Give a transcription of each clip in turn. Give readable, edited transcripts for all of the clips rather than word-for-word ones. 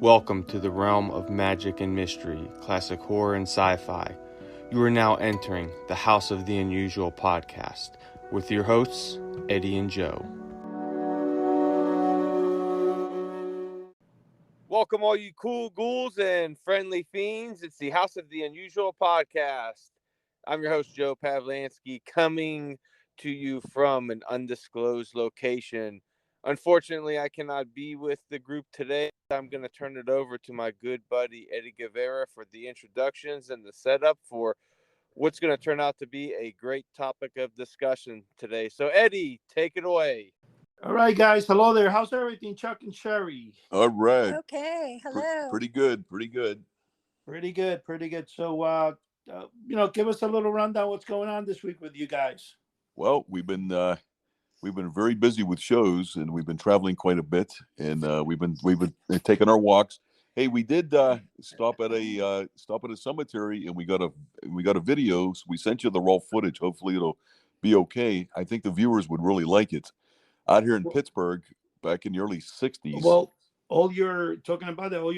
Welcome to the realm of magic and mystery, classic horror and sci-fi. You are now entering the House of the Unusual podcast with your hosts, Eddie and Joe. Welcome all you cool ghouls and friendly fiends. It's the House of the Unusual podcast. I'm your host, Joe Pavlansky, coming to you from an undisclosed location. Unfortunately, I cannot be with the group today. I'm going to turn it over to my good buddy, Eddie Guevara, for the introductions and the setup for what's going to turn out to be a great topic of discussion today. So, Eddie, take it away. All right, guys. Hello there. How's everything, Chuck and Cheri? All right. Okay. Hello. Pretty good. Pretty good. So, give us a little rundown. What's going on this week with you guys? Well, we've been very busy with shows, and we've been traveling quite a bit, and we've been taking our walks. Hey, we did stop at a cemetery, and we got a video. So we sent you the raw footage. Hopefully, it'll be okay. I think the viewers would really like it. Out here in Pittsburgh, back in the early '60s. Well, all your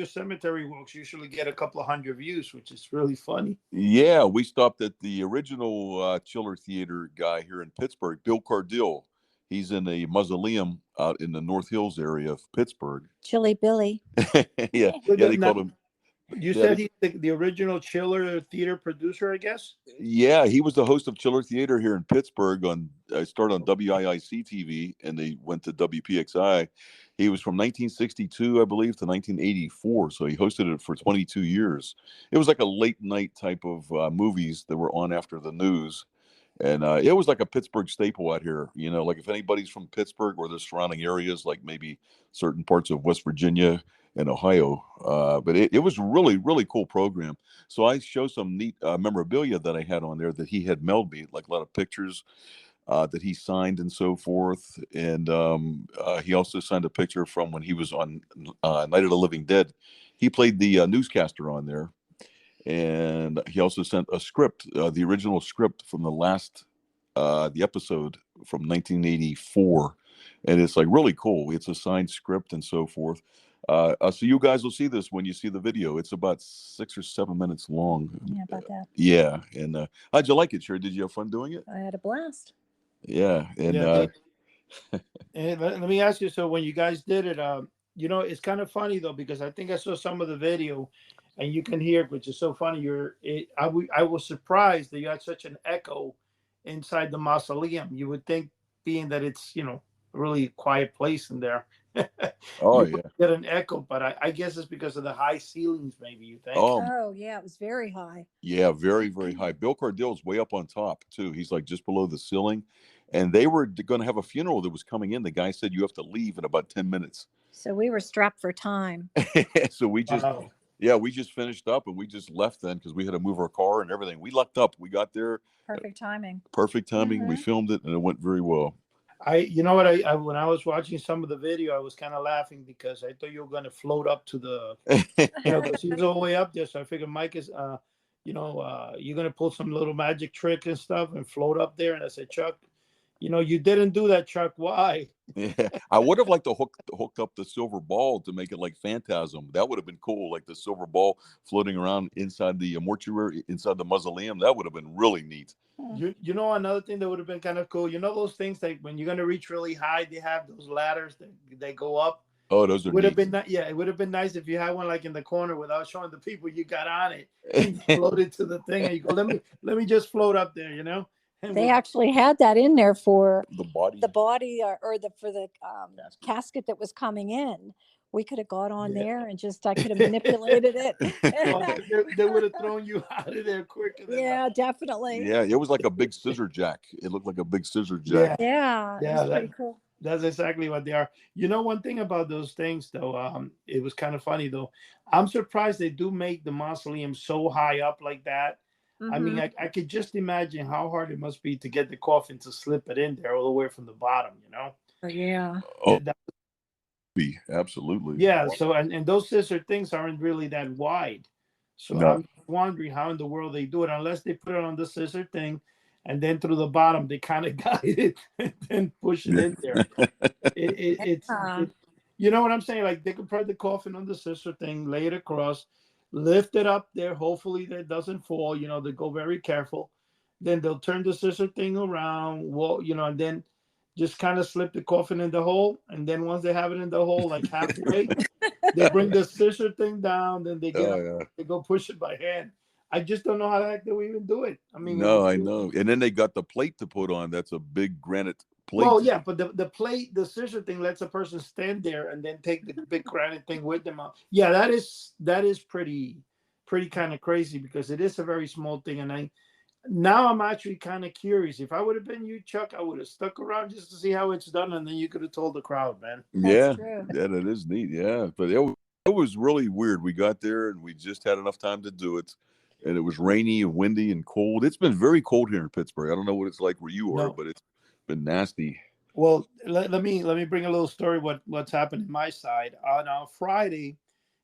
cemetery walks usually get a couple of hundred views, which is really funny. Yeah, we stopped at the original Chiller Theater guy here in Pittsburgh, Bill Cardille. He's in a mausoleum out in the North Hills area of Pittsburgh. Chilly Billy. yeah, they called him. You said he's the original Chiller Theater producer, I guess? Yeah, he was the host of Chiller Theater here in Pittsburgh. I started on WIIC TV, and they went to WPXI. He was from 1962, I believe, to 1984. So he hosted it for 22 years. It was like a late night type of movies that were on after the news. And it was like a Pittsburgh staple out here. You know, like if anybody's from Pittsburgh or the surrounding areas, like maybe certain parts of West Virginia and Ohio. But it was really, really cool program. So I show some neat memorabilia that I had on there that he had mailed me, like a lot of pictures that he signed and so forth. And he also signed a picture from when he was on Night of the Living Dead. He played the newscaster on there. And he also sent a script, the original script from the episode from 1984. And it's like really cool. It's a signed script and so forth. So you guys will see this when you see the video. It's about 6 or 7 minutes long. Yeah, about that. Yeah. And how'd you like it, Cheri? Did you have fun doing it? I had a blast. Yeah. And, and let me ask you, so when you guys did it, it's kind of funny though, because I think I saw some of the video and you can hear it, which is so funny. I was surprised that you had such an echo inside the mausoleum. You would think, being that it's, a really quiet place in there. Oh, you get an echo, but I guess it's because of the high ceilings, maybe, you think? Oh, yeah, it was very high. Yeah, very, very high. Bill Cardille's way up on top, too. He's like just below the ceiling. And they were going to have a funeral that was coming in. The guy said, you have to leave in about 10 minutes. So we were strapped for time. So we just... Wow. Yeah, we just finished up and we just left then because we had to move our car and everything. We lucked up. We got there. Perfect timing. Mm-hmm. We filmed it and it went very well. When I was watching some of the video, I was kind of laughing because I thought you were going to float up to the, because he was all the way up there. So I figured Mike is, you're going to pull some little magic trick and stuff and float up there. And I said, Chuck, you didn't do that, Chuck. Why? Yeah, I would have liked to hook up the silver ball to make it like Phantasm. That would have been cool, like the silver ball floating around inside the mortuary, inside the mausoleum. That would have been really neat. Another thing that would have been kind of cool. Those things that when you're going to reach really high, they have those ladders that they go up. Oh, those are would have been it would have been nice if you had one like in the corner without showing the people you got on it. And you floated to the thing and you go, let me just float up there, They actually had that in there for the body for the casket that was coming in. We could have got on there and I could have manipulated it. They would have thrown you out of there quicker. Yeah, definitely. Yeah, it was like a big scissor jack. It looked like a big scissor jack. Yeah, that's pretty cool. That's exactly what they are. One thing about those things, though, it was kind of funny, though. I'm surprised they do make the mausoleum so high up like that. Mm-hmm. I mean, I could just imagine how hard it must be to get the coffin to slip it in there all the way from the bottom, Yeah. Oh, absolutely. Yeah. So, and those scissor things aren't really that wide. So no. I'm wondering how in the world they do it, unless they put it on the scissor thing and then through the bottom, they kind of guide it and then push it in there. You know what I'm saying? Like they could put the coffin on the scissor thing, lay it across, lift it up there. Hopefully that doesn't fall. You know, they go very careful. Then they'll turn the scissor thing around, you know, and then just kind of slip the coffin in the hole. And then once they have it in the hole, like halfway, they bring the scissor thing down. Then they get Oh up, yeah. they go push it by hand. I just don't know how the heck they would even do it. I mean, No, I know. And then they got the plate to put on. That's a big granite plate. well, yeah, but the plate, the scissor thing lets a person stand there and then take the big granite thing with them out. Yeah, that is pretty kind of crazy because it is a very small thing. And I'm actually kind of curious. If I would have been you, Chuck, I would have stuck around just to see how it's done, and then you could have told the crowd, man. Yeah, true. yeah, that is neat. Yeah, but it was really weird. We got there and we just had enough time to do it, and it was rainy and windy and cold. It's been very cold here in Pittsburgh. I don't know what it's like where you are, No. but it's been nasty. Well, let me bring a little story what's happened in my side. On Friday,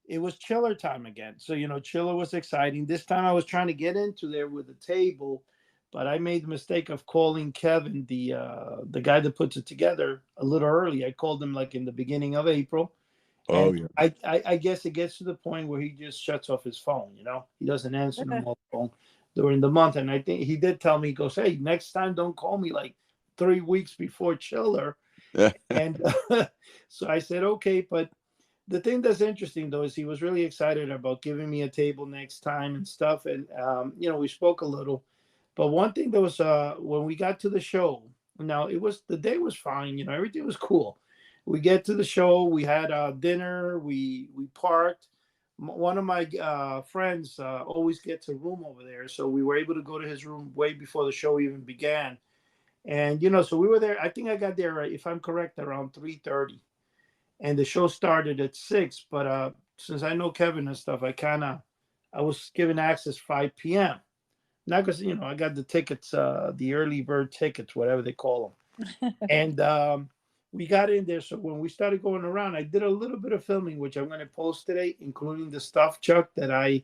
it was chiller time again. So, you know, chiller was exciting. This time I was trying to get into there with a table, but I made the mistake of calling Kevin, the guy that puts it together, a little early. I called him like in the beginning of April. Oh And yeah. I guess it gets to the point where he just shuts off his phone, you know. He doesn't answer the mobile phone during the month. And I think he did tell me, he goes, hey, next time don't call me like 3 weeks before chiller. And so I said, okay. But the thing that's interesting though is he was really excited about giving me a table next time and stuff. And you know, we spoke a little. But one thing that was when we got to the show, now the day was fine, you know, everything was cool. We get to the show, we had dinner, we parked. One of my friends always gets a room over there, so we were able to go to his room way before the show even began. And you know, so we were there. I think I got there, if I'm correct, around 3:30, and the show started at 6. But since I know Kevin and stuff, I was given access 5 p.m. Not because you know I got the tickets, the early bird tickets, whatever they call them, and we got in there. So when we started going around, I did a little bit of filming, which I'm going to post today, including the stuff, Chuck, that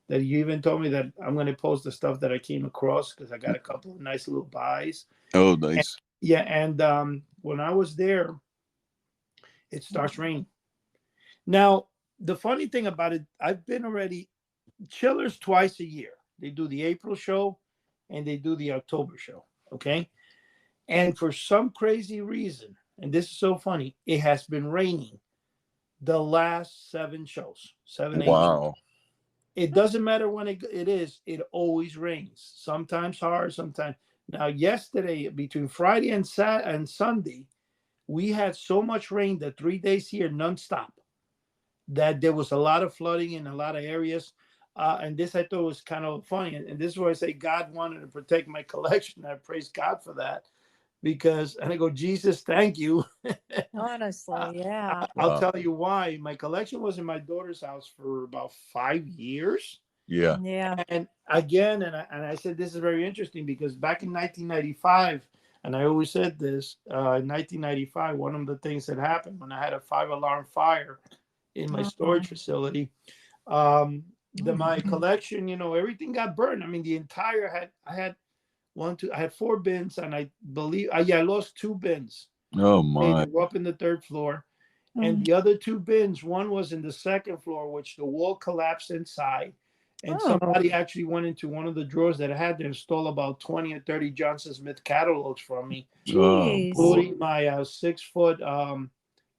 you even told me that I'm going to post the stuff that I came across because I got a couple of nice little buys. Oh, And, nice. yeah, and when I was there, it starts raining. Now, the funny thing about it, I've been already chillers twice a year. They do the April show and they do the October show. Okay. And for some crazy reason, and this is so funny, it has been raining the last 7 shows, 7, 8 shows. Wow. It doesn't matter when it is, it always rains. Sometimes hard, sometimes. Now, yesterday, between Friday and Sunday, we had so much rain that 3 days here nonstop that there was a lot of flooding in a lot of areas. And this I thought was kind of funny. And this is where I say God wanted to protect my collection. I praise God for that. And I go, Jesus, thank you. Honestly, yeah. I'll Wow. tell you why. My collection was in my daughter's house for about 5 years. Yeah. Yeah. And again, and I said this is very interesting because back in 1995, and I always said this, in 1995, one of the things that happened when I had a 5-alarm fire in my storage facility, my collection, you know, everything got burned. I mean, I had 4 bins, and I believe, I lost 2 bins. Oh They my. were up in the 3rd floor. And the other 2 bins, one was in the 2nd floor, which the wall collapsed inside. And somebody actually went into one of the drawers that I had to install about 20 or 30 Johnson Smith catalogs from me, including my 6-foot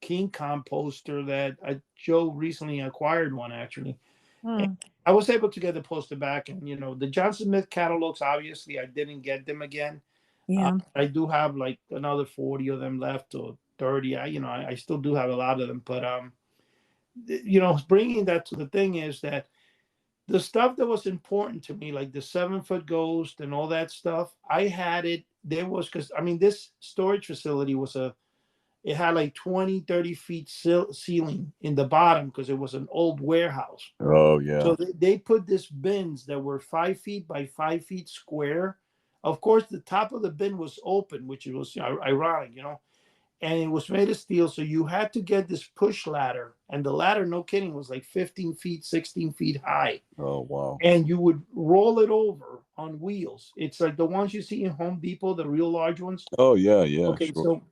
King Kong poster that Joe recently acquired one, actually. And I was able to get the poster back. And, you know, the Johnson Smith catalogs, obviously, I didn't get them again. Yeah. I do have like another 40 of them left, or 30. I still do have a lot of them. But, you know, bringing that to the thing is that the stuff that was important to me, like the 7-foot ghost and all that stuff, I had it. Because, I mean, this storage facility it had like 20, 30 feet ceiling in the bottom because it was an old warehouse. Oh yeah. So they put these bins that were 5 feet by 5 feet square. Of course, the top of the bin was open, which was ironic, you know, and it was made of steel. So you had to get this push ladder, and the ladder, no kidding, was like 15 feet, 16 feet high. Oh wow. And you would roll it over on wheels. It's like the ones you see in Home Depot, the real large ones. Oh yeah, yeah. Okay, Sure. so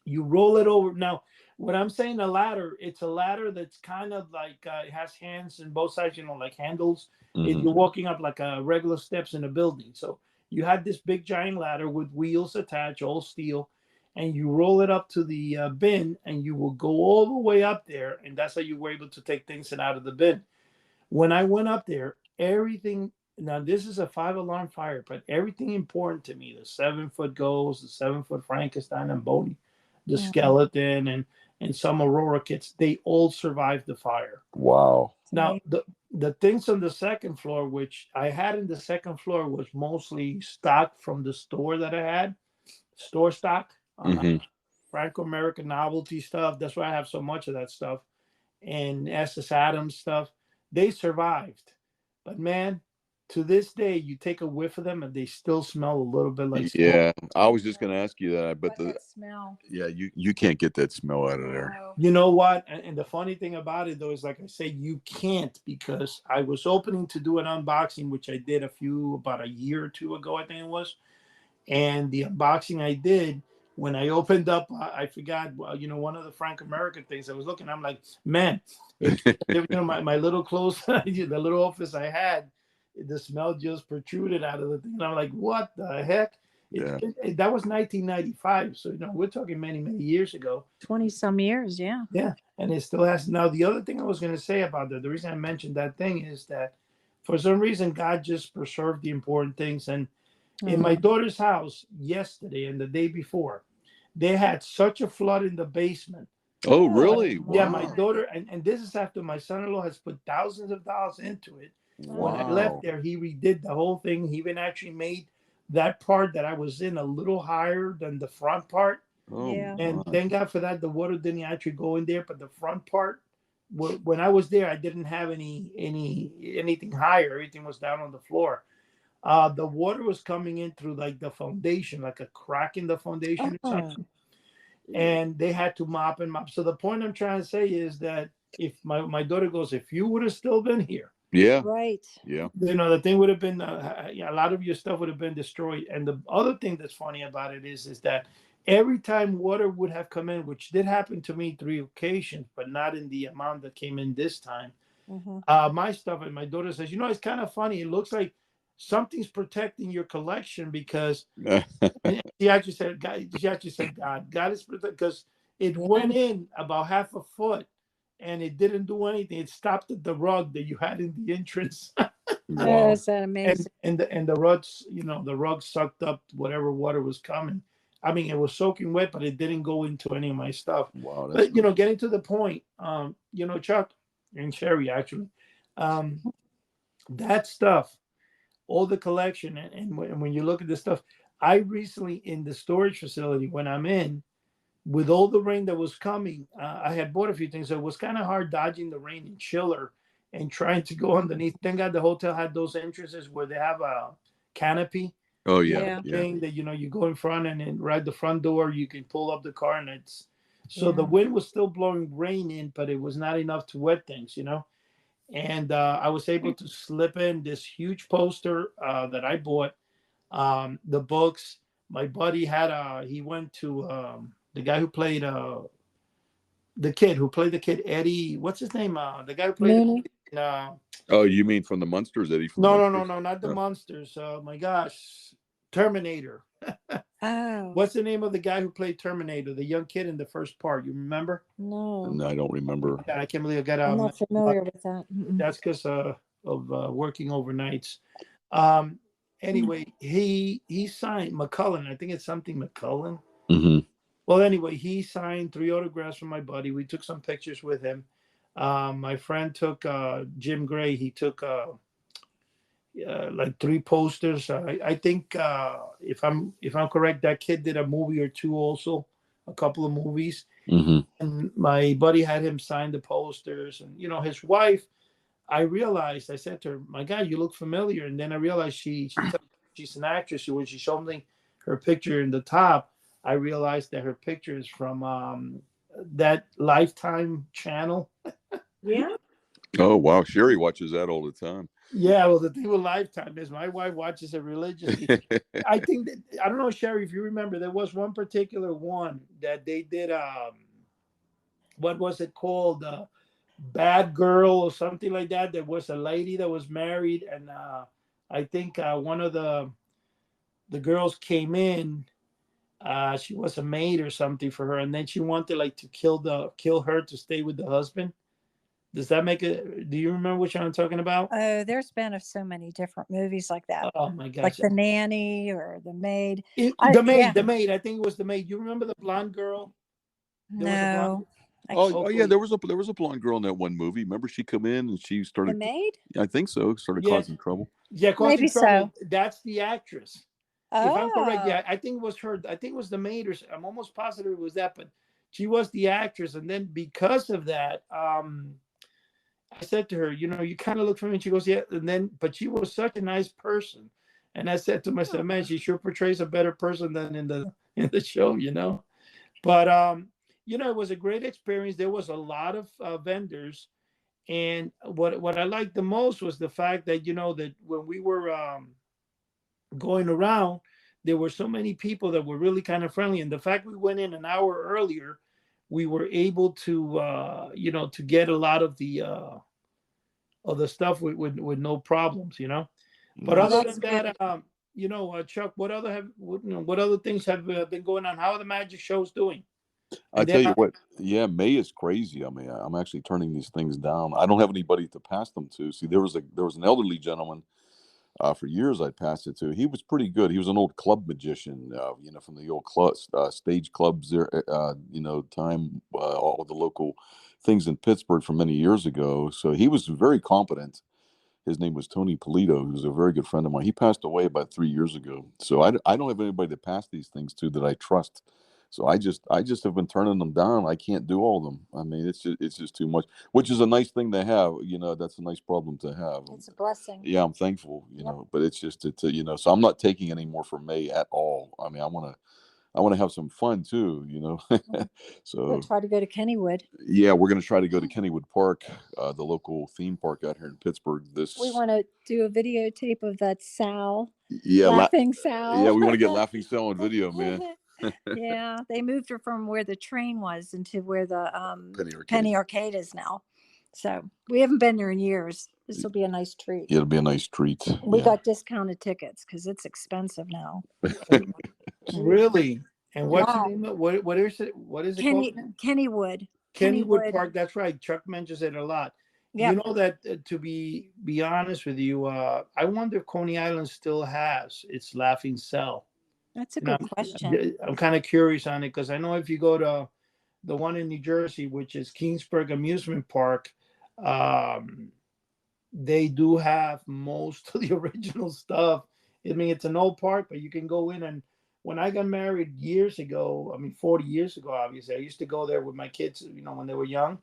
you roll it over. Now, When I'm saying a ladder, it's a ladder that's kind of like it has hands in both sides, like handles. You're walking up like regular steps in a building. So you had this big giant ladder with wheels attached, all steel, and you roll it up to the bin, and you will go all the way up there, and that's how you were able to take things out of the bin. When I went up there, everything. Now this is a 5-alarm fire, but everything important to me: the 7-foot ghost, the 7-foot Frankenstein and Bodie, the skeleton, and some Aurora kits, they all survived the fire. Wow. Now, the things on the second floor, which I had in the second floor, was mostly stock from the store that I had, store stock, Franco-American novelty stuff. That's why I have so much of that stuff. And S.S. Adams stuff. They survived. But, man, to this day, you take a whiff of them and they still smell a little bit like smoke. Yeah, I was just going to ask you that, but that smell. Yeah, you can't get that smell out of there. You know what? And the funny thing about it, though, is like I say, you can't, because I was opening to do an unboxing, which I did about a year or two ago, I think it was. And the unboxing I did, when I opened up, I forgot, one of the Frank American things I was looking, I'm like, man, my little clothes, the little office I had, the smell just protruded out of the thing. And I'm like, what the heck? That was 1995. So, we're talking many, many years ago. 20 some years. Yeah. Yeah. And it still has. Now, the other thing I was going to say about that, the reason I mentioned that thing is that for some reason, God just preserved the important things. And in my daughter's house yesterday and the day before, they had such a flood in the basement. Oh, really? Wow. Yeah, my daughter, and this is after my son-in-law has put thousands of dollars into it. When I left there, he redid the whole thing. He even actually made that part that I was in a little higher than the front part. And thank God for that. The water didn't actually go in there, but the front part, when I was there, I didn't have anything higher. Everything was down on the floor. The water was coming in through like the foundation, like a crack in the foundation or something. And they had to mop and mop. So the point I'm trying to say is that if my daughter goes, if you would have still been here. Yeah. Right. Yeah. The thing would have been, a lot of your stuff would have been destroyed. And the other thing that's funny about it is that every time water would have come in, which did happen to me 3 occasions, but not in the amount that came in this time. My stuff, and my daughter says, it's kind of funny. It looks like something's protecting your collection, because she actually said, God is protecting, because it went in about half a foot. And it didn't do anything. It stopped at the rug that you had in the entrance. Wow. Is that amazing? And the rugs, the rug sucked up whatever water was coming. I mean, it was soaking wet, but it didn't go into any of my stuff. Wow. But getting to the point, Chuck and Cheri, actually, that stuff, all the collection, and when you look at this stuff, I recently, in the storage facility, when I'm in, with all the rain that was coming, I had bought a few things. So it was kind of hard dodging the rain and chiller and trying to go underneath. Thank God the hotel had those entrances where they have a canopy. Oh, yeah. Thing that, you go in front, and then right the front door, you can pull up the car, and it's so the wind was still blowing rain in, but it was not enough to wet things, And I was able to slip in this huge poster that I bought, the books. My buddy had he went to the guy who played the kid, Eddie. What's his name? The guy who played. Oh, you mean from the Munsters, Eddie? From no, not the Munsters. My gosh, Terminator. What's the name of the guy who played Terminator? The young kid in the first part. You remember? No, I don't remember. I can't believe I got out. I'm not familiar with that. That's because of working overnights. Anyway, he signed McCullen. I think it's something McCullen. Well, anyway, he signed 3 autographs from my buddy. We took some pictures with him. My friend took Jim Gray. He took like 3 posters. I think if I'm correct, that kid did a movie or 2 also, a couple of movies. And my buddy had him sign the posters. And his wife, I said to her, "My God, you look familiar." And then I realized she's an actress. When she showed me her picture in the top, I realized that her picture is from that Lifetime channel. Yeah. Oh, wow. Cheri watches that all the time. Yeah, well, the thing with Lifetime is my wife watches it religiously. I think that, I don't know, Cheri, if you remember, there was one particular one that they did. what was it called? Bad Girl or something like that. There was a lady that was married, and I think one of the girls came in. She was a maid or something for her, and then she wanted like to kill her to stay with the husband. Does that make it? Do you remember which one I'm talking about? Oh, there's been so many different movies like that, Oh my like gosh! The Nanny or The Maid. The maid, Yeah. the maid. I think it was the maid. You remember the blonde girl? There was a blonde. No. Oh yeah, Okay. there was a blonde girl in that one movie. Remember, she come in and she The started. Maid? I think so. Started Yes. causing trouble. Yeah, Maybe causing trouble. so. That's the actress. If I'm correct, Oh. yeah, I think it was her. I think it was the maid, or I'm almost positive it was that, but she was the actress. And then because of that, I said to her, you kind of look familiar. And she goes, yeah. And then, but she was such a nice person. And I said to myself, man, she sure portrays a better person than in the show. But it was a great experience. There was a lot of vendors, and what I liked the most was the fact that that when we were going around, there were so many people that were really kind of friendly, and the fact we went in an hour earlier, we were able to get a lot of the stuff with no problems. But Oh, other that's than good. that, Chuck, what other things have been going on? How are the magic shows doing? I And then tell you what, yeah, May is crazy. I mean, I'm actually turning these things down. I don't have anybody to pass them to. See, there was an elderly gentleman for years I'd passed it to. He was pretty good. He was an old club magician, from the old stage clubs there, time, all the local things in Pittsburgh from many years ago. So he was very competent. His name was Tony Polito, who was a very good friend of mine. He passed away about 3 years ago. So I don't have anybody to pass these things to that I trust. So I just have been turning them down. I can't do all of them. I mean, it's just too much, which is a nice thing to have. That's a nice problem to have. It's a blessing. Yeah, I'm thankful. Yep. But it's just so I'm not taking any more from May at all. I mean, I want to have some fun too. So We'll try to go to Kennywood. yeah, we're going to try to go to Kennywood Park, the local theme park out here in Pittsburgh. We want to do a videotape of that Sal, Yeah, laughing Sal. yeah, we want to get Laughing Sal on video, man. Yeah, they moved her from where the train was into where the Penny Arcade is now. So we haven't been there in years. This will be a nice treat. Yeah, it'll be a nice treat. We got discounted tickets because it's expensive now. Really? And what's the name of what is it? What is it called? Kennywood. Kennywood Park. That's right. Chuck mentions it a lot. Yep. You know that to be honest with you, I wonder if Coney Island still has its Laughing Cell. That's a good question. I'm kind of curious on it because I know if you go to the one in New Jersey, which is Kingsburg Amusement Park, they do have most of the original stuff. I mean, it's an old park, but you can go in. And when I got married years ago, 40 years ago, obviously, I used to go there with my kids, when they were young.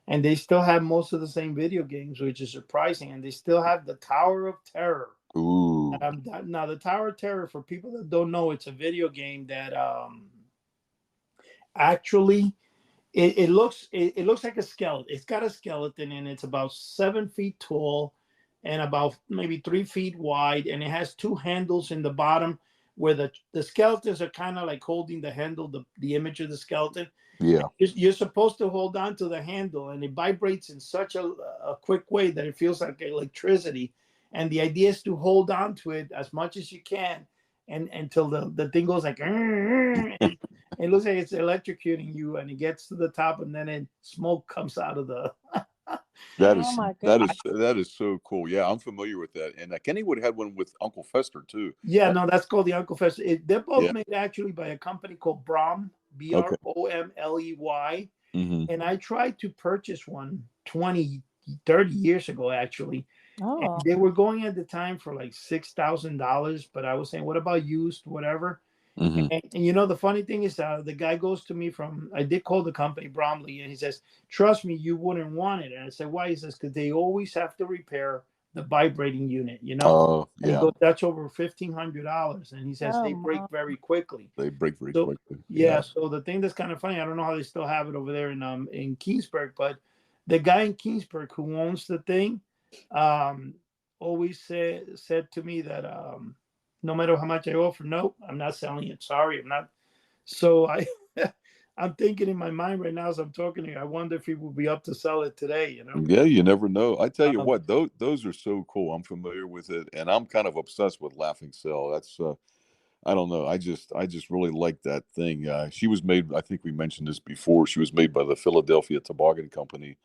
And they still have most of the same video games, which is surprising. And they still have the Tower of Terror. Ooh. Now, the Tower of Terror, for people that don't know, it's a video game that actually it looks like a skeleton. It's got a skeleton, and it's about 7 feet tall and about maybe 3 feet wide, and it has two handles in the bottom where the skeletons are kind of like holding the handle, the image of the skeleton. Yeah, you're supposed to hold on to the handle, and it vibrates in such a quick way that it feels like electricity. And the idea is to hold on to it as much as you can, and until the thing goes like, and it looks like it's electrocuting you, and it gets to the top, and then smoke comes out of the. That is so cool. Yeah, I'm familiar with that. And Kennywood had one with Uncle Fester too. Yeah, no, that's called the Uncle Fester. They're both made actually by a company called Bromley, Bromley. Mm-hmm. And I tried to purchase one 20, 30 years ago, actually. Oh. And they were going at the time for like $6,000, but I was saying, what about used, whatever? Mm-hmm. And the funny thing is, the guy goes to me I did call the company Bromley, and he says, trust me, you wouldn't want it. And I said, why? He says, because they always have to repair the vibrating unit, Oh, yeah. And he goes, that's over $1,500. And he says, they break very quickly. They break very quickly. Yeah. So the thing that's kind of funny, I don't know how they still have it over there in Kingsburg, but the guy in Kingsburg who owns the thing always said to me that no matter how much I offer, nope, I'm not selling it. Sorry, I'm not. So I'm thinking in my mind right now as I'm talking to you, I wonder if he will be up to sell it today, you know? Yeah, you never know. I tell you Um, what, those are so cool. I'm familiar with it, and I'm kind of obsessed with Laughing Cell. That's I don't know. I just really like that thing. She was made. I think we mentioned this before. She was made by the Philadelphia Toboggan Company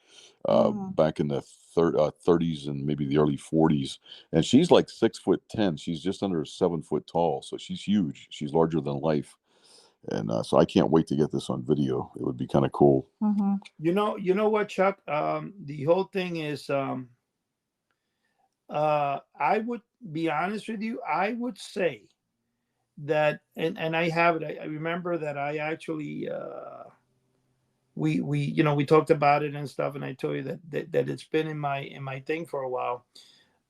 Mm. back in the 30s and maybe the early 40s. And she's like 6'10". She's just under 7 foot tall, so she's huge. She's larger than life. And so I can't wait to get this on video. It would be kind of cool. Mm-hmm. you know what, Chuck? The whole thing is, I would be honest with you. I would say that, and I have it. I remember that I actually, we talked about it and stuff, and I told you that it's been in my thing for a while.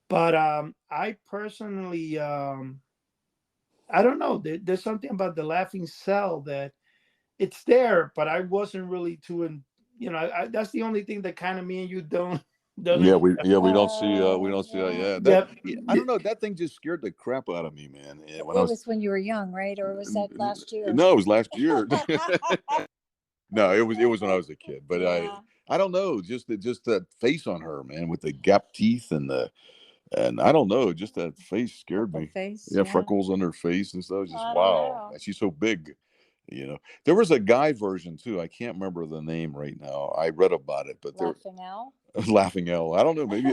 But I personally, I don't know. There's something about the laughing cell that it's there, but I wasn't really too in. That's the only thing that kind of me and you don't Yeah, agree. we don't see we don't see Yeah. yeah that Yep. I don't know, that thing just scared the crap out of me, man. Yeah, when I It was was when you were young, right? Or was that last year? no, it was last year. No, it was when I was a kid, but Yeah. I don't know, just that face on her, man, with the gap teeth and I don't know, just that face scared The me. face. Yeah, Yeah. freckles on her face and stuff. Just I don't wow, know. and she's so big. There was a guy version too. I can't remember the name right now. I read about it, but there Laughing Al. Laughing L. I don't know. Maybe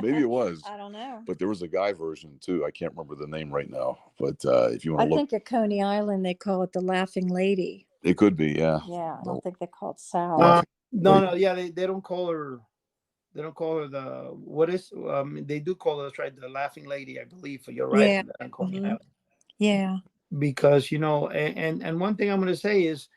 maybe it was, I don't know. but there was a guy version too. I can't remember the name right now. But if you want I to look, think at Coney Island they call it the Laughing Lady. it could be. Yeah, Yeah, I the don't think they call it Sal. Uh, Laughing no, Lady. no, yeah, they don't call her. They don't call her the what is. They do call her, right, the laughing lady, I believe. You're right Yeah. on that, Coney Hmm. Island. Yeah. Because and one thing I'm going to say is,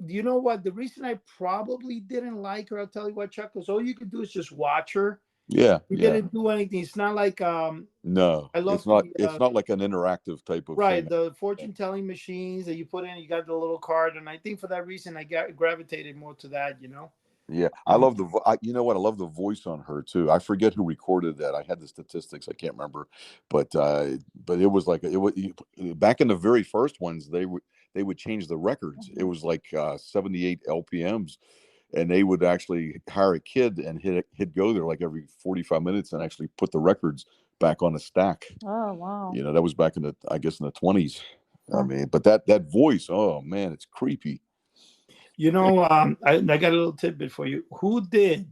you know what, the reason I probably didn't like her, I'll tell you what, Chuck, because all you could do is just watch her. Yeah, You yeah. didn't do anything. It's not like No, I it's love not. the It's not like an interactive type of right, thing. the fortune telling machines that you put in. You got the little card, and I think for that reason I gravitated more to that. Yeah, I Um, love you know what? I love the voice on her too. I forget who recorded that. I had the statistics. I can't remember, but it was like it was back in the very first ones. They would change the records. It Hmm. was like 78 LPMs, and they would actually hire a kid and hit go there like every 45 minutes and actually put the records back on a stack. Oh wow. That was back in the, I guess, in the 20s. I Huh. mean, but that voice, oh man, it's creepy. I got a little tidbit for you. Who did?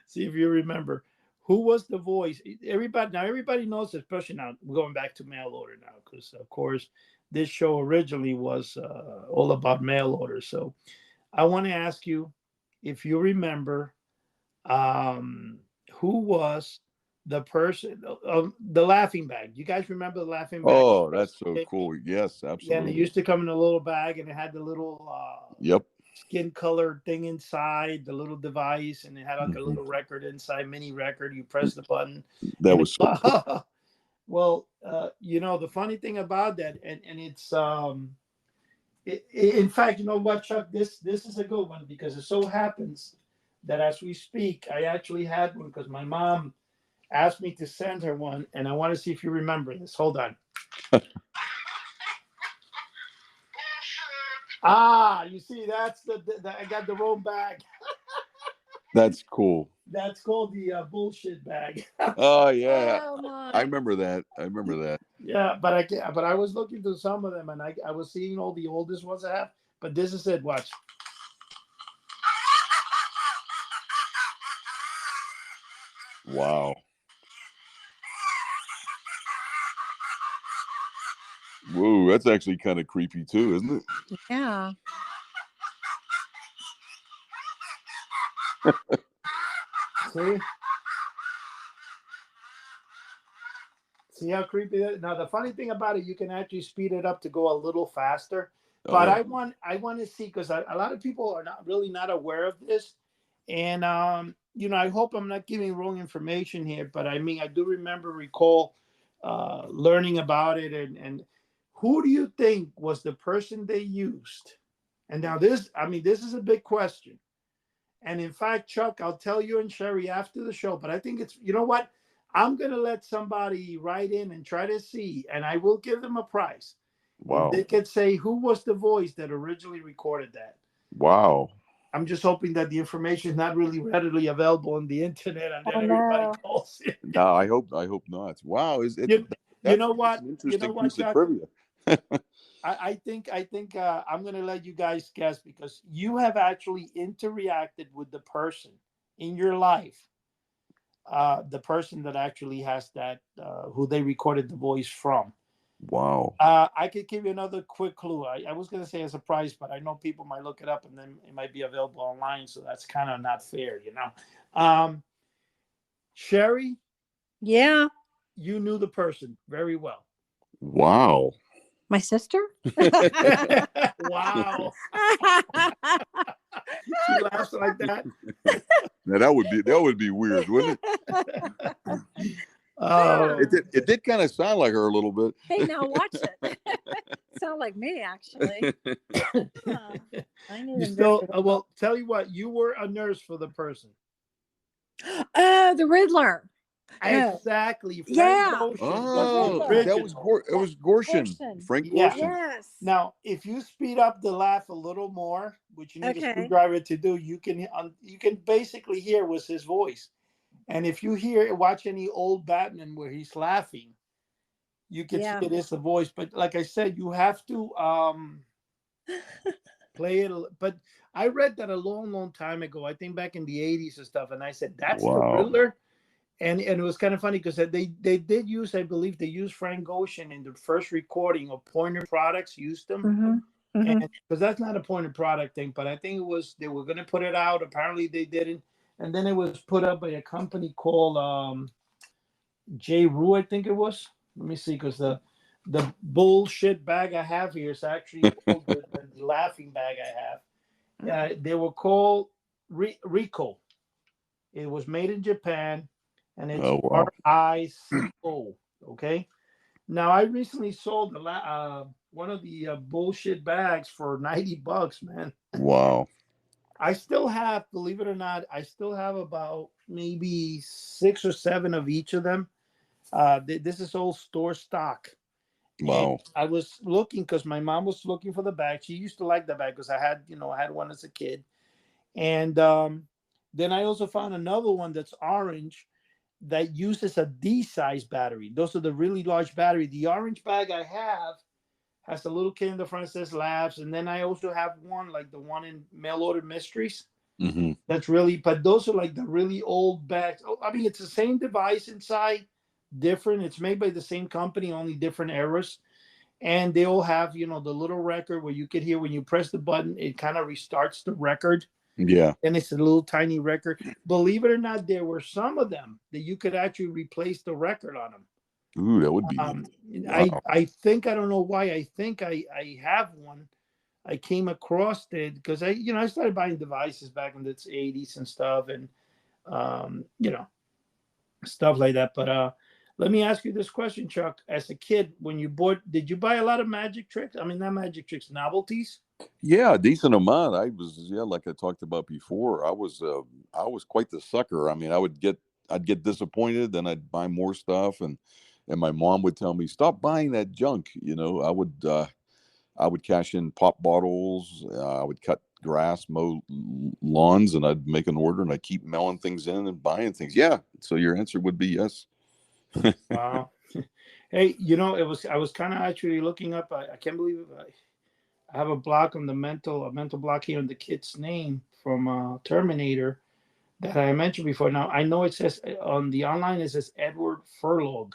See if you remember. Who was the voice? Everybody knows, especially now. We're going back to mail order now, because of course this show originally was all about mail order. So I want to ask you if you remember, who was the person of the laughing bag. You guys remember the laughing bag? Oh, that's so cool. Yes, Yeah, and it absolutely. used to come in a little bag, and it had the little Yep. skin colored thing inside, the little device, and it had like a Mhm. little record inside, mini record. You press the button, That and was so cool. well, the funny thing about that, and it's in fact, you know what, Chuck, this is a good one, because it so happens that as we speak, I actually had one, because my mom asked me to send her one, and I want to see if you remember this. Hold on. You see, that's I got the wrong bag. That's cool. That's called the bullshit bag. Oh yeah, Oh I my. remember that. I remember that. Yeah, but I was looking through some of them, and I was seeing all the oldest ones I have. But this is it. Watch. Wow. Whoa, that's actually kind of creepy too, isn't it? Yeah. See, see how creepy that is? Now the funny thing about it, you can actually speed it up to go a little faster. Oh But yeah. I want to see, because a lot of people are not aware of this, and I hope I'm not giving wrong information here, but I mean I do recall learning about it, and who do you think was the person they used? And now this is a big question. And in fact, Chuck, I'll tell you and Cheri after the show, but I think it's, you know what? I'm going to let somebody write in and try to see, and I will give them a prize. Wow. If they could say who was the voice that originally recorded that. Wow. I'm just hoping that the information is not really readily available on the internet, and then everybody no. calls it. No, I hope not. Wow, is it? You That's know what? an You interesting know what, piece of Chuck? trivia. I think I'm going to let you guys guess because you have actually interacted with the person in your life, the person that actually has that, who they recorded the voice from. Wow. I could give you another quick clue. I was going to say a surprise, but I know people might look it up and then it might be available online. So that's kind of not fair, you know. Cheri, Yeah. you knew the person very well. Wow. My sister? Wow. She laughs like that. Now that would be weird, wouldn't it? Oh, It did kind of sound like her a little bit. Hey, now watch it. Sound like me, actually. Oh, I knew you them still, very well. well, tell you what, you were a nurse for the person. Oh, the Riddler. Exactly. Frank Yeah. Ocean Oh, was the Riddler. that was original. it was Gorshin. Gorshin. Frank Yeah. Gorshin. Yes. Now, if you speed up the laugh a little more, which you need a Okay. screwdriver to do, you can basically hear was his voice. And if you watch any old Batman where he's laughing, you can Yeah. see it is the voice. But like I said, you have to play it. But I read that a long, long time ago. I think back in the 80s and stuff. And I said, that's the Wow. Riddler. And it was kind of funny because they did use, I believe they used Frank Ocean in the first recording of Pointer Products, used them. Mm-hmm. Mm-hmm. And because that's not a Pointer Product thing, but I think it was, they were going to put it out. Apparently they didn't. And then it was put up by a company called J. Rue, I think it was. Let me see, because the bullshit bag I have here is actually called the laughing bag I have. They were called Rico. It was made in Japan, and it's Oh wow. RICO. Okay. Now I recently sold one of the bullshit bags for $90, man. Wow. I still have, believe it or not, I still have about maybe 6 or 7 of each of them. This is old store stock. And Wow. I was looking because my mom was looking for the bag. She used to like the bag because I had one as a kid. And then I also found another one that's orange that uses a D-size battery. Those are the really large battery. The orange bag I have has a little kid in the front that says Labs. And then I also have one like the one in Mail Order Mysteries. Mm-hmm. That's really, but those are like the really old bags. Oh, I mean, it's the same device inside, different. It's made by the same company, only different eras. And they all have, the little record where you could hear when you press the button, it kind of restarts the record. Yeah. And it's a little tiny record. Believe it or not, there were some of them that you could actually replace the record on them. Ooh, that would be. Wow. I think, I don't know why, I think I have one. I came across it because I started buying devices back in the 80s and stuff, and stuff like that. But let me ask you this question, Chuck. As a kid, when you did you buy a lot of magic tricks? I mean, not magic tricks, novelties. Yeah, a decent amount. Like I talked about before. I was quite the sucker. I mean, I'd get disappointed, then I'd buy more stuff, and my mom would tell me, "Stop buying that junk." I would cash in pop bottles. I would cut grass, mow lawns, and I'd make an order, and I'd keep mailing things in and buying things. Yeah. So your answer would be yes. Wow. Hey, I was kind of actually looking up. I can't believe it. I have a block on a mental block here on the kid's name from Terminator that I mentioned before. Now I know it says on the online it says Edward Furlong,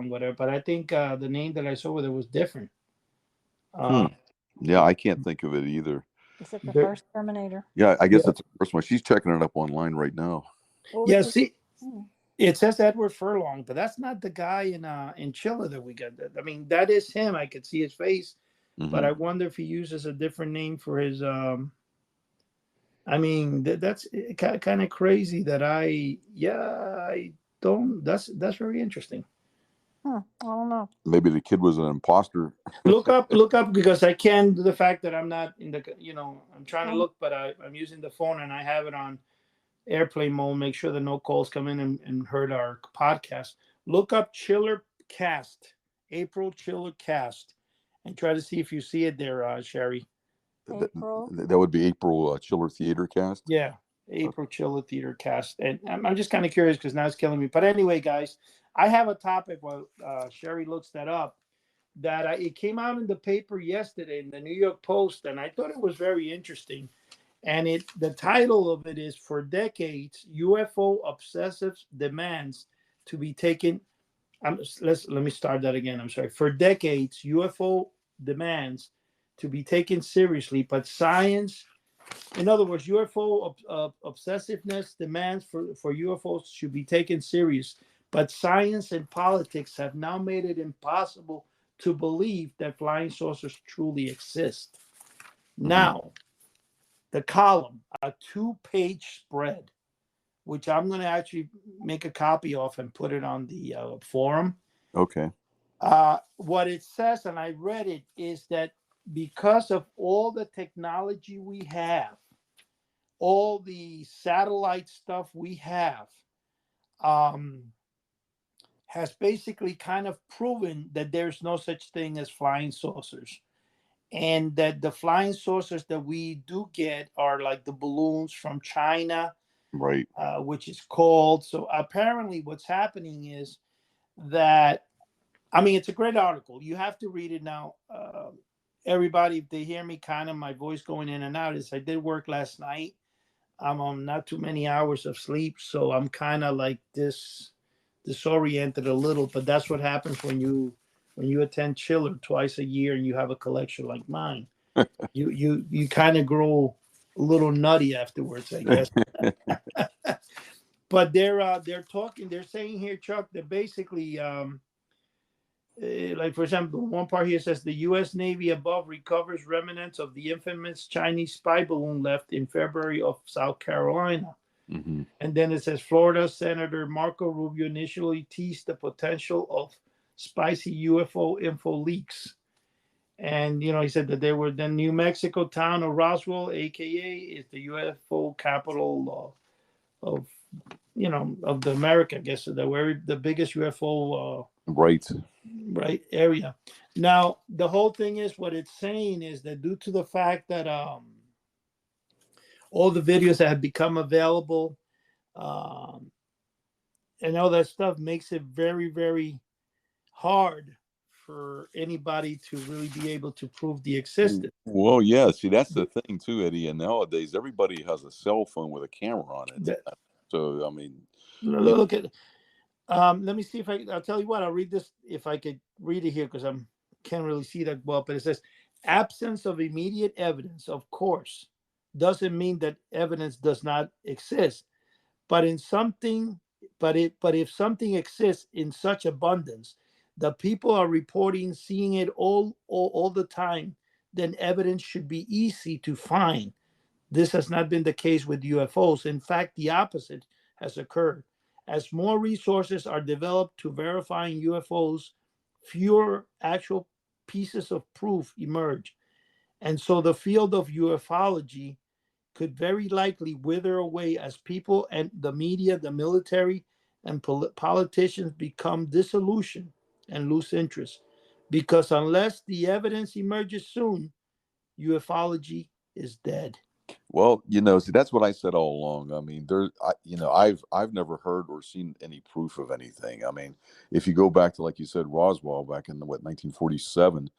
whatever, but I think the name that I saw with it was different. Yeah, I can't think of it either. Is it the first Terminator? Yeah, I guess it's the first one. She's checking it up online right now. Yeah, see, it says Edward Furlong, but that's not the guy in Chile that we got. I mean, that is him. I could see his face, but I wonder if he uses a different name for his. I mean, that's kind of crazy that I don't. That's very interesting. I don't know. Maybe the kid was an imposter. Look up because I can't do the fact that I'm not in the. I'm trying to look, but I'm using the phone and I have it on airplane mode. Make sure that no calls come in and hurt our podcast. Look up Chiller Cast, April Chiller Cast, and try to see if you see it there, Cheri. April. That would be April Chiller Theater Cast. Yeah, April Chiller Theater Cast. And I'm just kind of curious because now it's killing me. But anyway, guys, I have a topic while Cheri looks that up. It came out in the paper yesterday in the New York Post, and I thought it was very interesting. And the title of it is "For Decades, UFO Obsessives Demands to Be Taken." Let me start that again. I'm sorry. For decades, UFO demands to be taken seriously, but science, in other words, UFO obsessiveness demands for UFOs should be taken serious, but science and politics have now made it impossible to believe that flying saucers truly exist. Now, the column, a 2-page spread, which I'm going to actually make a copy of and put it on the forum. Okay. What it says, and I read it, is that because of all the technology we have, all the satellite stuff we have, has basically kind of proven that there's no such thing as flying saucers. And that the flying saucers that we do get are like the balloons from China, right? Which is called. So apparently what's happening is that, I mean, it's a great article. You have to read it now. Everybody, if they hear me kind of my voice going in and out, is I did work last night. I'm on not too many hours of sleep, so I'm kind of like disoriented a little. But that's what happens when you attend Chiller twice a year and you have a collection like mine. you kind of grow a little nutty afterwards, I guess. But they're saying here, Chuck, that basically like, for example, one part here says the U.S. Navy above recovers remnants of the infamous Chinese spy balloon left in February of South Carolina. And then it says Florida Senator Marco Rubio initially teased the potential of spicy UFO info leaks. And, he said that there were the New Mexico town of Roswell, a.k.a. is the UFO capital of the America, I guess, the biggest UFO right area. Now, the whole thing is, what it's saying is that due to the fact that all the videos that have become available and all that stuff makes it very, very hard for anybody to really be able to prove the existence. Well, yeah. See, that's the thing too, Eddie. And nowadays, everybody has a cell phone with a camera on it. So, I mean, look at. Let me see if I'll tell you what. I'll read this if I could read it here because I can't really see that well. But it says, absence of immediate evidence, of course, doesn't mean that evidence does not exist. But if something exists in such abundance, the people are reporting seeing it all the time, then evidence should be easy to find. This has not been the case with UFOs. In fact, the opposite has occurred. As more resources are developed to verifying UFOs, fewer actual pieces of proof emerge. And so the field of ufology could very likely wither away as people and the media, the military, and politicians become disillusioned and lose interest. Because unless the evidence emerges soon, ufology is dead. Well, see, that's what I said all along. I mean, I've never heard or seen any proof of anything. I mean, if you go back to, like you said, Roswell back in 1947,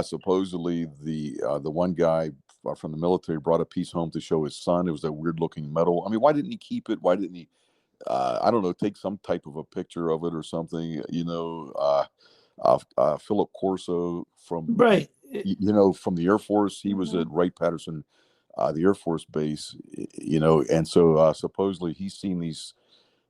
supposedly the one guy from the military brought a piece home to show his son. It was that weird looking metal. I mean, why didn't he keep it? Why didn't he? I don't know, take some type of a picture of it or something. Philip Corso from from the Air Force. He was at Wright-Patterson, the Air Force base. And so supposedly he's seen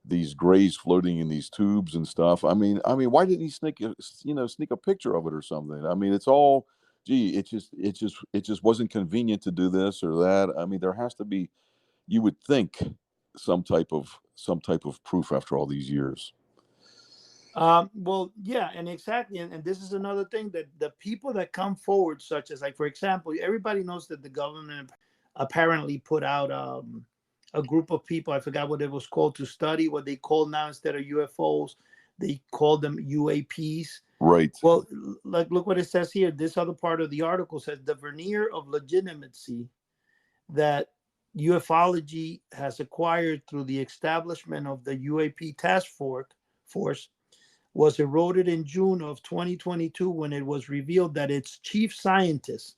these grays floating in these tubes and stuff. I mean, why didn't he sneak a picture of it or something? I mean, it's all, it just wasn't convenient to do this or that. I mean, there has to be, you would think, some type of proof after all these years. Well, yeah, and exactly. And this is another thing, that the people that come forward, such as, like, for example, everybody knows that the government apparently put out a group of people, I forgot what it was called, to study what they call now, instead of UFOs, They called them UAPs. Right. Well, like look what it says here. This other part of the article says the veneer of legitimacy that ufology has acquired through the establishment of the UAP task force was eroded in June of 2022 when it was revealed that its chief scientist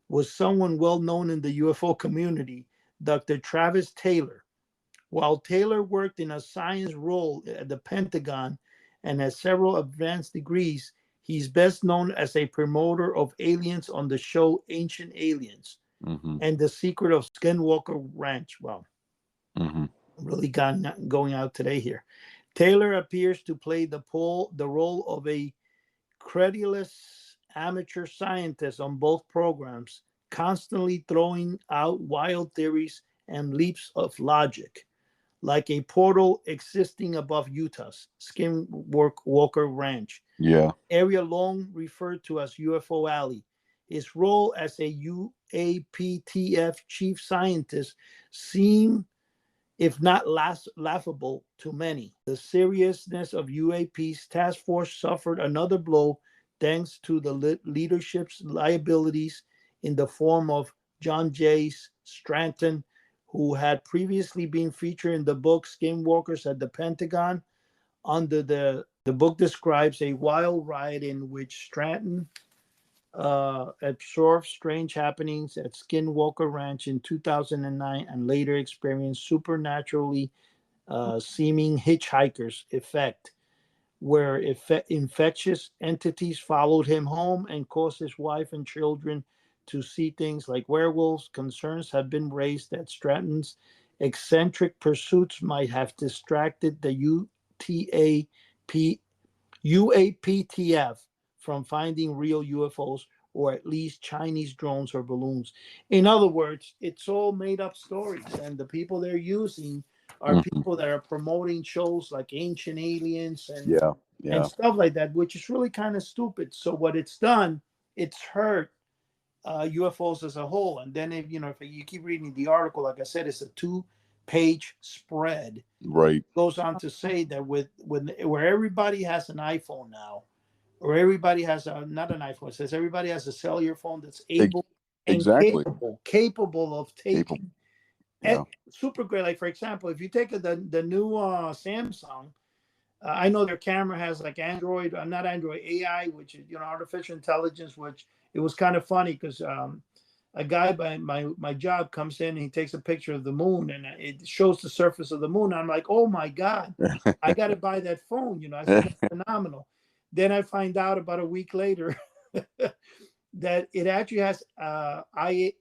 was someone well known in the UFO community, Dr. Travis Taylor. While Taylor worked in a science role at the Pentagon and has several advanced degrees, he's best known as a promoter of aliens on the show Ancient Aliens and The Secret of Skinwalker Ranch. Well, really going out today here. Taylor appears to play the role of a credulous amateur scientist on both programs, constantly throwing out wild theories and leaps of logic, like a portal existing above Utah's Skinwalker Ranch, area long referred to as UFO Alley. His role as a UAPTF chief scientist seemed, if not laughable, to many. The seriousness of UAP's task force suffered another blow thanks to the leadership's liabilities in the form of John J. Stanton, who had previously been featured in the book Skinwalkers at the Pentagon. Under the book describes a wild ride in which Stanton observed strange happenings at Skinwalker Ranch in 2009 and later experienced supernaturally seeming hitchhikers effect, where infectious entities followed him home and caused his wife and children to see things like werewolves. Concerns have been raised that Stratton's eccentric pursuits might have distracted the UAPTF from finding real UFOs, or at least Chinese drones or balloons. In other words, it's all made up stories, and the people they're using are people that are promoting shows like Ancient Aliens and stuff like that, which is really kind of stupid. So what it's done, it's hurt UFOs as a whole. And then if you keep reading the article, like I said, it's a 2-page spread. Right. It goes on to say that where everybody has an iPhone now, or everybody has not an iPhone, it says everybody has a cellular phone that's able and capable of taking. Super great. Like, for example, if you take the new Samsung, I know their camera has like Android, not Android, AI, which is artificial intelligence. Which it was kind of funny because a guy by my job comes in and he takes a picture of the moon and it shows the surface of the moon. I'm like, oh my God, I got to buy that phone. I said, that's phenomenal. Then I find out about a week later that it actually has AI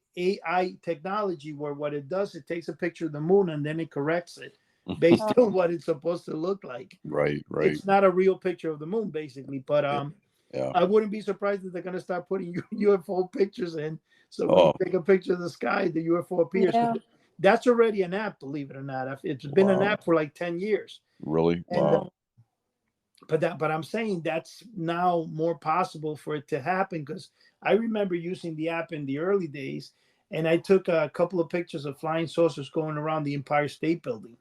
technology where what it does, it takes a picture of the moon and then it corrects it based on what it's supposed to look like. Right. It's not a real picture of the moon, basically. But I wouldn't be surprised if they're going to start putting UFO pictures in. So when you take a picture of the sky, the UFO appears. Yeah. That's already an app, believe it or not. It's been an app for like 10 years. Really? And, but I'm saying that's now more possible for it to happen, because I remember using the app in the early days, and I took a couple of pictures of flying saucers going around the Empire State Building.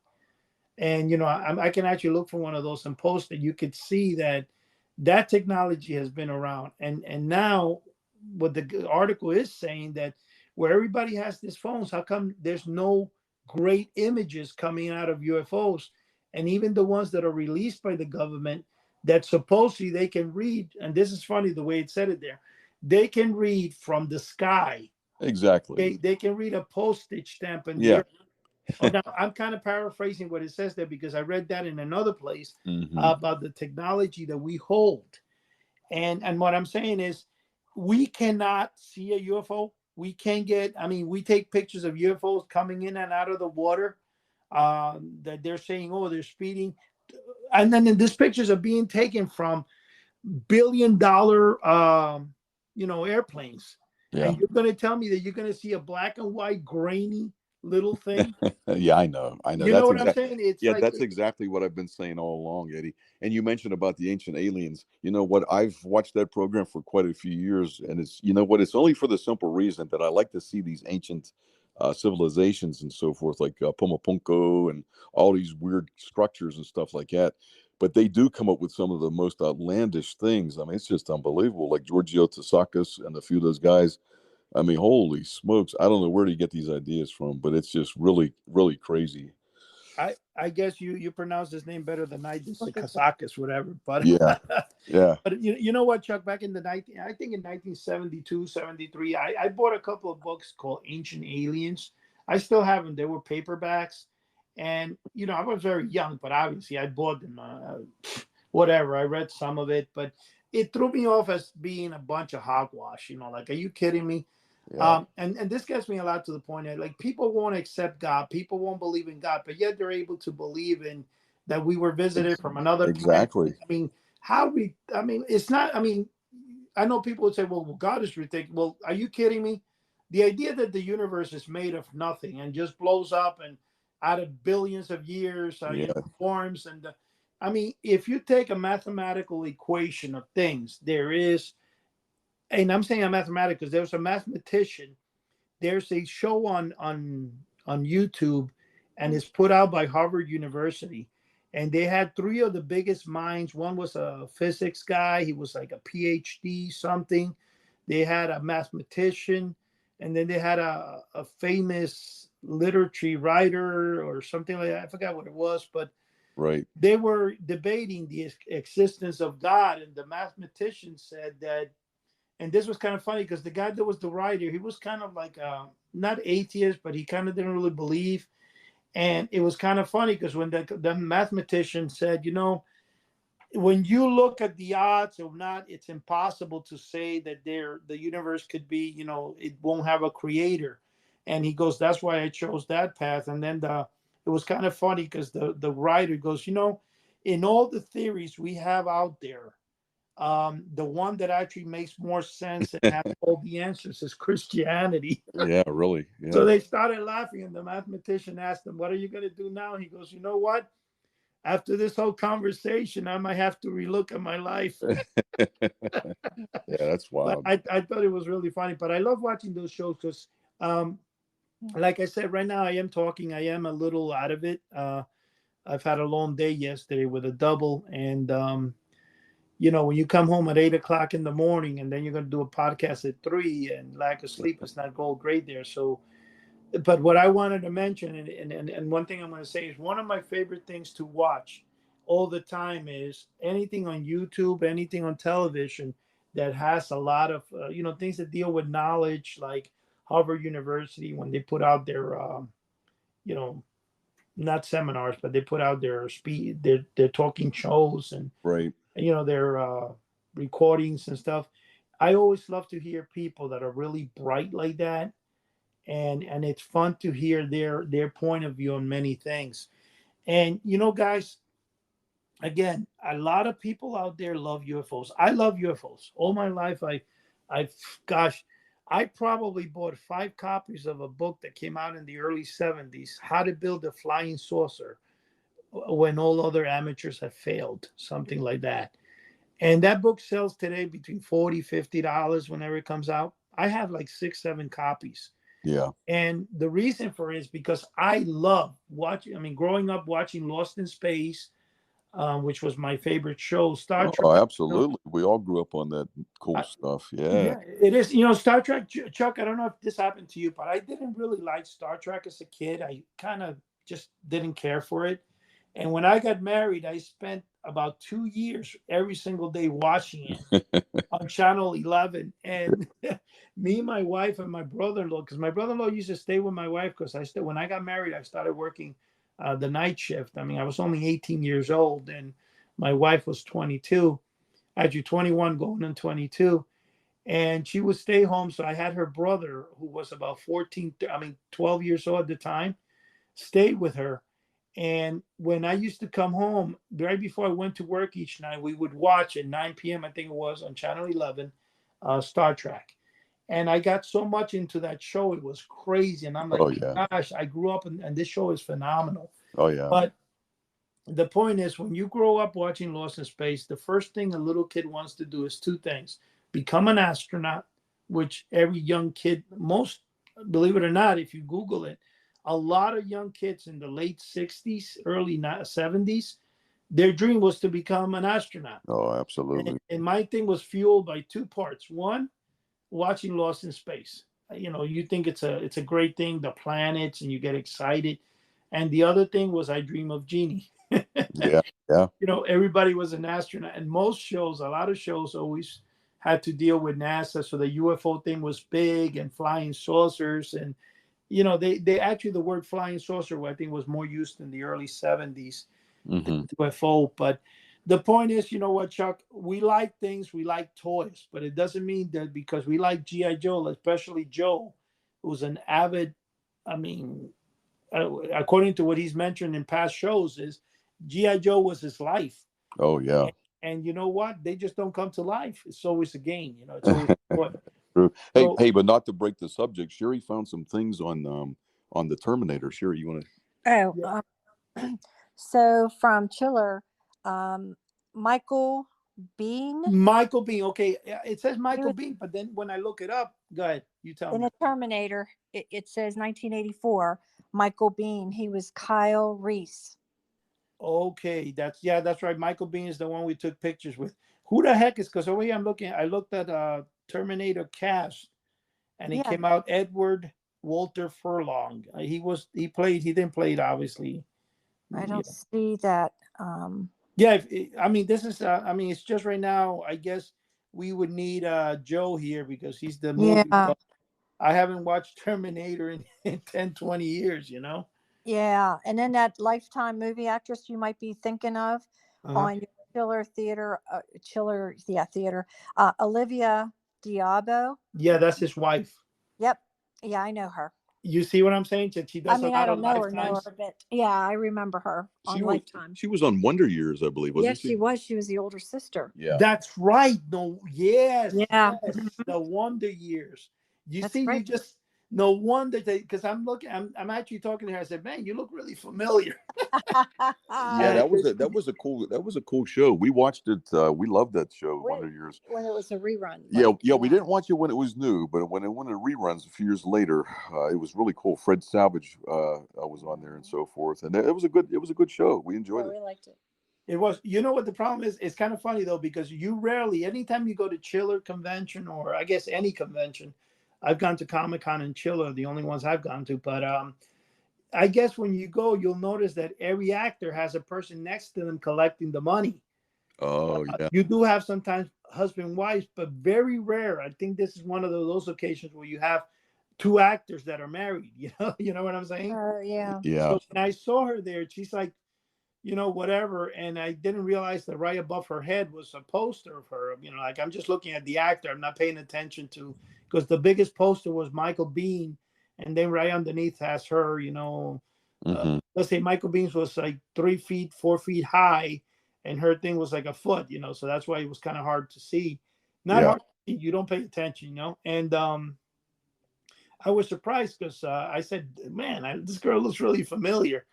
And, I can actually look for one of those and post it. You could see that technology has been around. And now what the article is saying, that where everybody has these phones, how come there's no great images coming out of UFOs? And even the ones that are released by the government that supposedly they can read, and this is funny the way it said it there, they can read from the sky. Exactly. They can read a postage stamp in the earth. Now, I'm kind of paraphrasing what it says there because I read that in another place about the technology that we hold. And what I'm saying is, we cannot see a UFO. We can't we take pictures of UFOs coming in and out of the water that they're saying, oh, they're speeding. And then these pictures are being taken from billion-dollar, airplanes. Yeah. And you're going to tell me that you're going to see a black and white grainy little thing? Yeah, I know. You know what I'm saying? It's that's exactly what I've been saying all along, Eddie. And you mentioned about the Ancient Aliens. You know what? I've watched that program for quite a few years, and it's it's only for the simple reason that I like to see these ancient civilizations and so forth, like Pumapunku and all these weird structures and stuff like that. but they do come up with some of the most outlandish things. I mean, it's just unbelievable. Like Giorgio Tsakis and a few of those guys. I mean, holy smokes! I don't know where to get these ideas from, but it's just really, really crazy. I guess you pronounce his name better than I do, Kasakis, whatever. But Yeah, yeah, but you know what, Chuck? Back in the I think in 1972, 73, I bought a couple of books called Ancient Aliens. I still have them. They were paperbacks, and you know I was very young, but obviously I bought them. Whatever. I read some of it, but it threw me off as being a bunch of hogwash. You know, like, are you kidding me? yeah. And this gets me a lot to the point that, like, people won't accept God, people won't believe in God, but yet they're able to believe in that we were visited from another planet. Exactly. I mean, I mean, it's not, I mean, I know people would say, well, God is ridiculous. Well, are you kidding me? The idea that the universe is made of nothing and just blows up and out of billions of years, Yeah, forms. And I mean, if you take a mathematical equation of things, there is, and I'm saying a mathematical because there's a mathematician. There's a show on YouTube, and it's put out by Harvard University. And they had three of the biggest minds. One was a physics guy; he was like a PhD something. They had a mathematician, and then they had a famous literature writer or something like that. I forgot what it was, but right. they were debating the existence of God, and the mathematician said that, and this was kind of funny because the guy that was the writer, he was kind of like not atheist, but he kind of didn't really believe. And it was kind of funny because when the mathematician said, you know, when you look at the odds or not, it's impossible to say that the universe could be, you know, it won't have a creator. And he goes, that's why I chose that path. And then it was kind of funny because the writer goes, you know, in all the theories we have out there, the one that actually makes more sense and has all the answers is Christianity. Yeah, really. So Yeah. they started laughing, and the mathematician asked him, what are you going to do now? He goes, you know what? After this whole conversation, I might have to relook at my life. Yeah, that's But wild. I thought it was really funny. But I love watching those shows because, like I said, right now I am talking. I am a little out of it. I've had a long day yesterday with a double, and you know, when you come home at 8 o'clock in the morning and then you're going to do a podcast at 3, and lack of sleep is not gold great there. So, but what I wanted to mention, and one thing I'm going to say is one of my favorite things to watch all the time is anything on YouTube, anything on television that has a lot of, you know, things that deal with knowledge, like Harvard University, when they put out their, you know, not seminars, but they put out their speed, their talking shows, and Right. you know, their recordings and stuff. I always love to hear people that are really bright like that, and it's fun to hear their point of view on many things. And you know, guys, again, a lot of people out there love UFOs. I love UFOs. All my life, I, gosh, I probably bought 5 copies of a book that came out in the early '70s, How to Build a Flying Saucer, when all other amateurs have failed, something like that. And that book sells today between $40, $50 whenever it comes out. I have like 6, 7 copies. Yeah. And the reason for it is because I love watching, I mean, growing up watching Lost in Space, which was my favorite show, Star Trek. Oh, absolutely. We all grew up on that cool stuff. Yeah. Yeah, it is. You know, Star Trek, Chuck, I don't know if this happened to you, but I didn't really like Star Trek as a kid. I kind of just didn't care for it. And when I got married, I spent about 2 years every single day watching it on Channel 11. And me, my wife, and my brother-in-law, because my brother-in-law used to stay with my wife because when I got married, I started working the night shift. I mean, I was only 18 years old, and my wife was 22, actually 21 going on 22. And she would stay home. So I had her brother, who was about 12 years old at the time, stayed with her. And when I used to come home, right before I went to work each night, we would watch at 9 p.m., I think it was, on Channel 11, Star Trek. And I got so much into that show, it was crazy. And I'm like, Oh, yeah. gosh, I grew up, and this show is phenomenal. Oh, yeah. But the point is, when you grow up watching Lost in Space, the first thing a little kid wants to do is 2 things: become an astronaut, which every young kid, most, believe it or not, if you Google it, a lot of young kids in the late 60s, early 70s their dream was to become an astronaut. Oh, absolutely. And my thing was fueled by two parts. One, watching Lost in Space. You know, you think it's a great thing, the planets, and you get excited. And the other thing was I Dream of Jeannie. Yeah, yeah. You know, everybody was an astronaut, and most shows, a lot of shows, always had to deal with NASA. So the UFO thing was big, and flying saucers, and you know, they actually the word flying saucer, I think, was more used in the early '70s. Hmm. UFO. But the point is, you know what, Chuck? We like things, we like toys, but it doesn't mean that because we like GI Joe, especially Joe, who's an avid. I mean, according to what he's mentioned in past shows, is GI Joe was his life. Oh, yeah. And you know what? They just don't come to life. It's always a game. You know, it's always fun. True. So, Hey, but not to break the subject, Cheri found some things on the Terminator. Cheri, you want to? Oh, yeah. So from Chiller, Michael Bean Michael Bean. Okay, it says he Michael was Bean, but then when I look it up, go ahead. You tell in me. a Terminator. It says 1984. Michael Bean. He was Kyle Reese. Okay, that's right. Michael Bean is the one we took pictures with. Who the heck is? Because the way I'm looking, I looked at Terminator cast, and it Yeah, came out Edward Walter Furlong. He didn't play it obviously. I Yeah, don't see that. yeah. I mean, this is. I mean, it's just right now. I guess we would need Joe here because he's the movie. Yeah, But I haven't watched Terminator in 10, 20 years. You know. yeah. And then that Lifetime movie actress you might be thinking of Uh-huh. on your theater, Olivia Diabo. Yeah, that's his wife. Yep. Yeah, I know her. You see what I'm saying? She I does a mean, I lot of don't know lifetimes. her, but yeah, I remember her on Lifetime. She was on Wonder Years, I believe, wasn't Yes, she was. She was the older sister. Yeah. That's right. No, yes, Yeah, yes. The Wonder Years. You that's see, you right. just no wonder because I'm actually talking to her. I said, man, you look really familiar. Yeah, And that was a cool show. We watched it. We loved that show, Wonder Years. When it was a rerun. Yeah, yeah. We didn't watch it when it was new, but when it reruns a few years later, it was really cool. Fred Savage was on there and so forth, and it was a good show. We enjoyed Oh, it. we liked it. it was, you know what the problem is? It's kind of funny though, because you rarely, anytime you go to Chiller convention or I guess any convention, I've gone to Comic Con and Chiller, the only ones I've gone to, but I guess when you go, you'll notice that every actor has a person next to them collecting the money. Oh yeah, You do have sometimes husband wives, but very rare. I think this is one of those occasions where you have two actors that are married. You know what I'm saying? Oh, yeah. yeah. So when I saw her there, she's like, you know, whatever, and I didn't realize that right above her head was a poster of her. You know, like I'm just looking at the actor. I'm not paying attention to because the biggest poster was Michael Bean, and then right underneath has her. You know, Hmm. let's say Michael Bean's was like 3 feet, 4 feet high, and her thing was like a foot. You know, so that's why it was kind of hard to see. Not Yeah. hard to see, you don't pay attention. You know, and I was surprised because I said, "Man, this girl looks really familiar."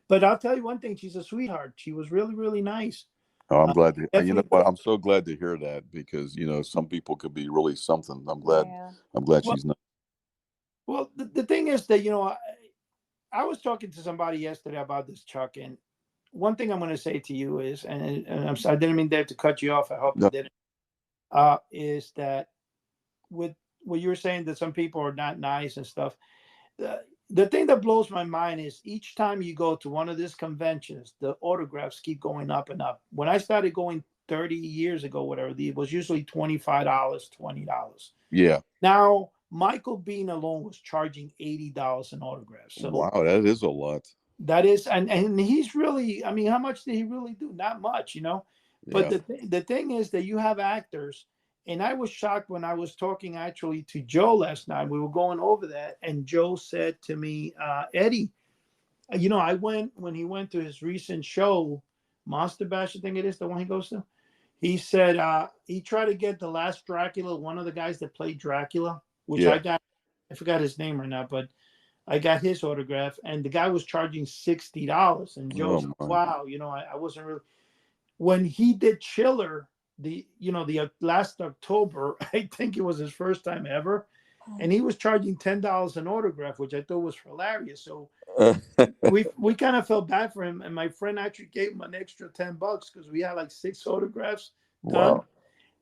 But I'll tell you one thing: she's a sweetheart. She was really, really nice. Oh, I'm glad to. You know Definitely. what? I'm so glad to hear that because some people could be really something. I'm glad. Yeah. I'm glad Well, she's not. well, the thing is that I was talking to somebody yesterday about this, Chuck, and one thing I'm going to say to you is, and I didn't mean to cut you off. I hope No. I didn't. Is that with what you were saying that some people are not nice and stuff. The thing that blows my mind is each time you go to one of these conventions, the autographs keep going up and up. When I started going 30 years ago, whatever, it was usually $25, $20. Yeah. Now, Michael Bean alone was charging $80 an autograph. So Wow, that is a lot. that is, and he's really, I mean, how much did he really do? Not much, you know. But Yeah. the thing is that you have actors, and I was shocked when I was talking actually to Joe last night. We were going over that, and Joe said to me, Eddie, you know, I went when he went to his recent show, Monster Bash, I think it is the one he goes to. He said he tried to get the last Dracula, one of the guys that played Dracula, which Yeah. I got. I forgot his name right now, but I got his autograph, and the guy was charging $60. And Joe said, Oh, my. wow, you know, I wasn't really. When he did Chiller, the last October, I think it was his first time ever, and he was charging $10 an autograph, which I thought was hilarious. So we kind of felt bad for him, and my friend actually gave him an extra $10 because we had like 6 autographs done. Wow.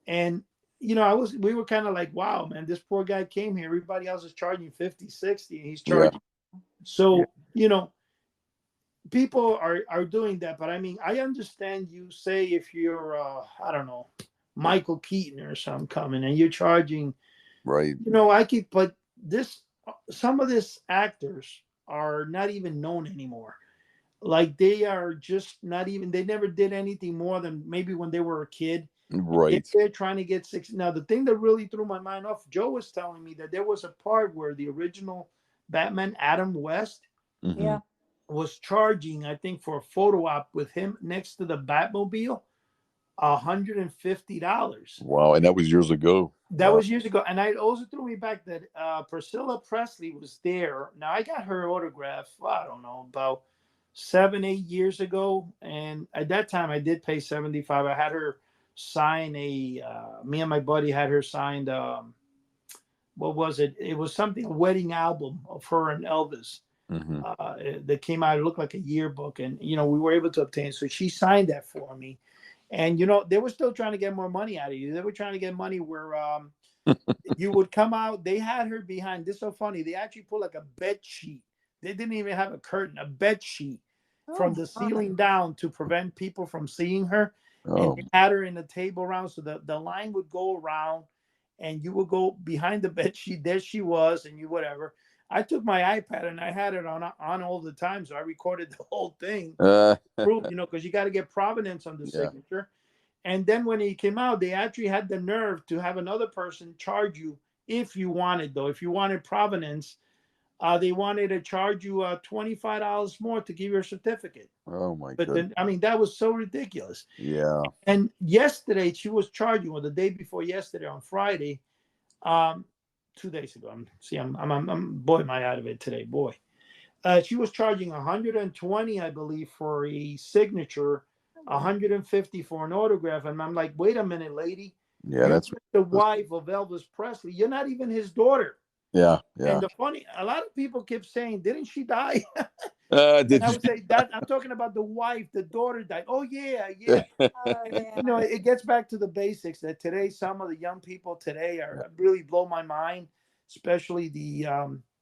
And we were kind of like, wow, man, this poor guy came here. Everybody else is charging 50, 60, and he's charging. So, people are doing that. But I mean, I understand you say if you're, I don't know, Michael Keaton or something coming and you're charging, right. But some of these actors are not even known anymore. Like they are just not even, they never did anything more than maybe when they were a kid. Right. They're trying to get 60. Now, the thing that really threw my mind off, Joe was telling me that there was a part where the original Batman, Adam West, Yeah. was charging, I think, for a photo op with him next to the Batmobile, $150. Wow. And that was years ago. That was years ago. And it also threw me back that Priscilla Presley was there. Now, I got her autograph, I don't know, about 7-8 years ago. And at that time, I did pay $75. I had her sign me and my buddy had her signed, what was it? It was something, a wedding album of her and Elvis. That came out. It looked like a yearbook, and we were able to obtain. So she signed that for me, and they were still trying to get more money out of you. They were trying to get money where you would come out. They had her behind. This is so funny. They actually put like a bed sheet. They didn't even have a curtain, a bed sheet from the ceiling down to prevent people from seeing her. And they had her in the table round, so the line would go around, and you would go behind the bed sheet. There she was, and you whatever. I took my iPad and I had it on all the time, so I recorded the whole thing. Because you got to get provenance on the signature. And then when he came out, they actually had the nerve to have another person charge you if you wanted, though. If you wanted provenance, they wanted to charge you $25 more to give your certificate. Oh my God! But then, I mean, that was so ridiculous. Yeah. And yesterday she was charging, or the day before yesterday on Friday, 2 days ago. I'm boy, am I out of it today, boy. She was charging $120, I believe, for a signature, $150 for an autograph, and I'm like, wait a minute, lady. Yeah, that's the wife of Elvis Presley. You're not even his daughter. Yeah. And a lot of people kept saying, didn't she die? I would say that I'm talking about the wife, the daughter died. Oh yeah. It gets back to the basics that today some of the young people today really blow my mind, especially the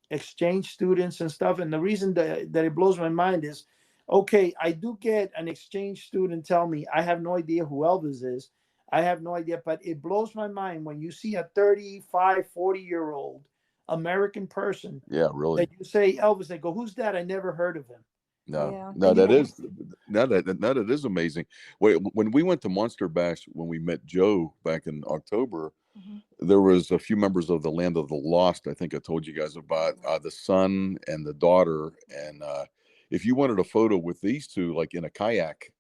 exchange students and stuff. And the reason that it blows my mind is, okay, I do get an exchange student tell me, I have no idea who Elvis is. I have no idea, but it blows my mind when you see a 35, 40-year-old American person. Yeah, really. That you say Elvis, they go, who's that? I never heard of him. That is amazing. Wait, when we went to Monster Bash, when we met Joe back in October, there was a few members of the Land of the Lost. I think I told you guys about the son and the daughter. And if you wanted a photo with these two, like in a kayak,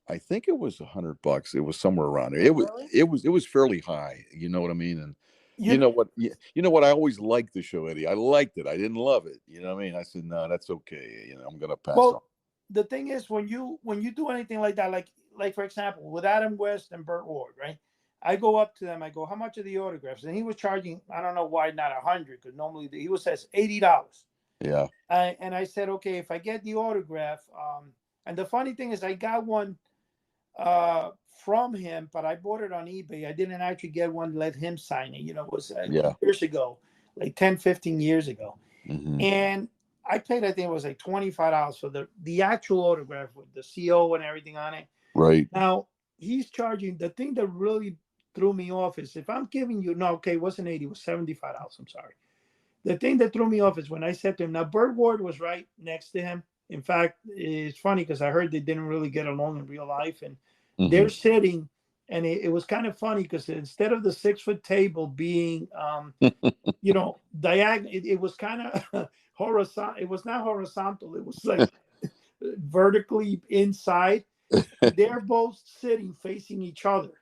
I think it was $100. It was somewhere around there. It was fairly high. You know what I mean? And you know what? I always liked the show, Eddie. I liked it. I didn't love it. You know what I mean? I said, no, that's okay. I'm gonna pass on. The thing is, when you do anything like that, like for example, with Adam West and Burt Ward, right? I go up to them. I go, how much are the autographs? And he was charging, I don't know why not 100, because normally he says $80. Yeah. And I said, okay, if I get the autograph, and the funny thing is, I got one from him, but I bought it on eBay. I didn't actually get one to let him sign it. It was years ago, like 10, 15 years ago. And I paid, I think it was like $25 for the actual autograph with the CO and everything on it. Right. Now, he's charging, the thing that really threw me off is if I'm giving you, no, okay, it wasn't 80, it was $75. I'm sorry. The thing that threw me off is when I said to him, now Burt Ward was right next to him. In fact, it's funny because I heard they didn't really get along in real life, and they're sitting, and it was kind of funny because instead of the 6-foot table being, diagonal, it was kind of horizontal. It was not horizontal. It was like vertically inside. They're both sitting facing each other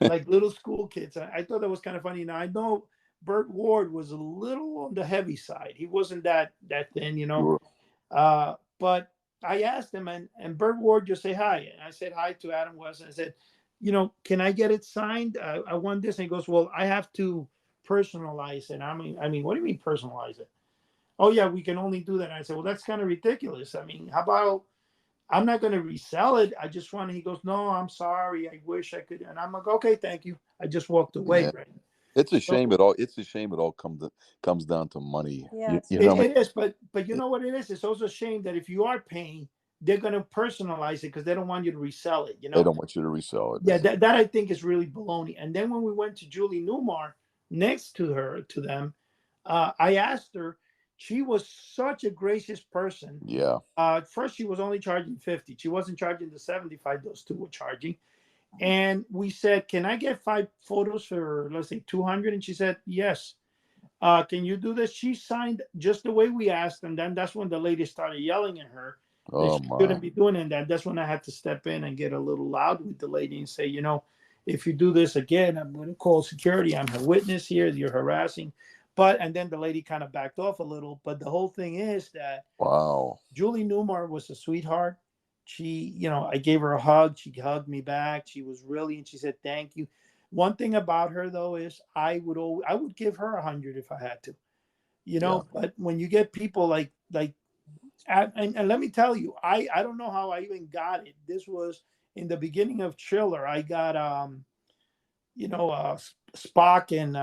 like little school kids. I thought that was kind of funny. Now I know Burt Ward was a little on the heavy side. He wasn't that thin, but I asked him, and Burt Ward just say hi. And I said hi to Adam West, and I said, can I get it signed? I want this. And he goes, well, I have to personalize it. I mean, what do you mean personalize it? oh yeah, we can only do that. And I said, well, that's kind of ridiculous. I mean, how about I'm not going to resell it. I just want to, he goes, no, I'm sorry. I wish I could. And I'm like, okay, thank you. I just walked away. Yeah. Right. It's a So shame it all. It's a shame it all comes down to money. Yeah, You, it's you know, it is, but you know what it is? It's also a shame that if you are paying, they're going to personalize it because they don't want you to resell it. You they know? don't want you to resell it. Yeah, that I think is really baloney. And then when we went to Julie Newmar next to them, I asked her. She was such a gracious person. Yeah. At first, she was only charging 50. She wasn't charging the 75 those two were charging. And we said, can I get 5 photos for, let's say, 200? And she said, yes. Can you do this? She signed just the way we asked. And then that's when the lady started yelling at her that Oh she my. shouldn't be doing it. And that's when I had to step in and get a little loud with the lady and say, you know, if you do this again, I'm going to call security. I'm her witness here. You're harassing. And then the lady kind of backed off a little. But the whole thing is that Wow. Julie Newmar was a sweetheart. She, you know, I gave her a hug. She hugged me back. She was really, and she said, thank you. One thing about her though is I would give her 100 if I had to, you know. Yeah. But when you get people and let me tell you, I don't know how I even got it. This was in the beginning of Chiller. I got Spock and